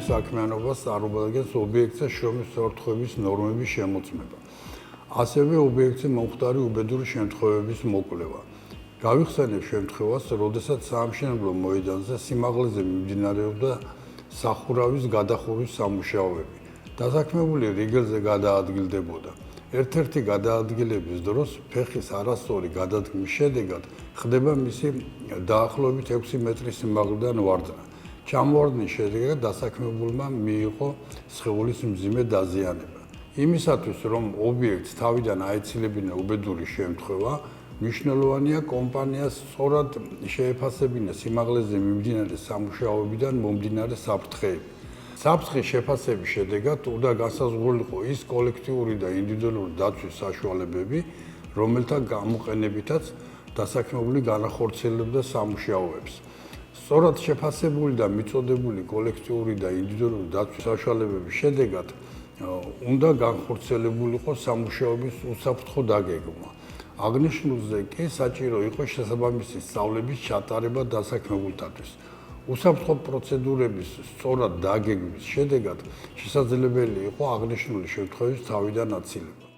საქმიანობას წარმოადგენს ობიექტზე შრომის უსაფრთხოების ნორმების შემოწმება. ასევე ობიექტზე მომხდარი უბედური შემთხვევების მოკვლევა. გავიხსენებ შემთხვევას, როდესაც საამშენებლო მოედანზე სიმაღლეზე მიმდინარეობდა სახურავის გადახურვის სამუშაოები. დასაქმებული რიგელზე გადაადგილდებოდა. ერთ-ერთი გადაადგილების დროს ფეხის არასწორი გადადგმის შედეგად ხდება მისი დაახლოებით 6 მეტრის სიმაღლიდან ვარდნა. ჩამოვარდნის შედეგად დასაქმებულმა მიიღო სხეულის მძიმე დაზიანება. იმისათვის, რომ ობიექტს თავიდან აეცილებინა უბედური შემთხვევა, მნიშვნელოვანია კომპანიას სწორად შეეფასებინა სიმაღლეზე მიმდინარე სამუშაოებიდან მომდინარე საფრთხეები. საფრთხის შეფასების შედეგად უნდა განსაზღვრულიყო ის კოლექტიური და ინდივიდუალური დაცვის საშუალებები, რომელთა გამოყენებითაც დასაქმებული განახორციელებდა სამუშაოებს. სწორად შეფასებული და მიწოდებული კოლექტიური და ინდივიდუალური დაცვის საშუალებების შედეგად უნდა განხორციელებულიყო სამუშაოების უსაფრთხო დაგეგმვა. აღნიშნულზე კი საჭირო იყო შესაბამისი სწავლების ჩატარება დასაქმებულთათვის. უსაფრთხო პროცედურების სწორად დაგეგმვის შედეგად შესაძლებელი იყო აღნიშნული შემთხვევის თავიდან აცილება.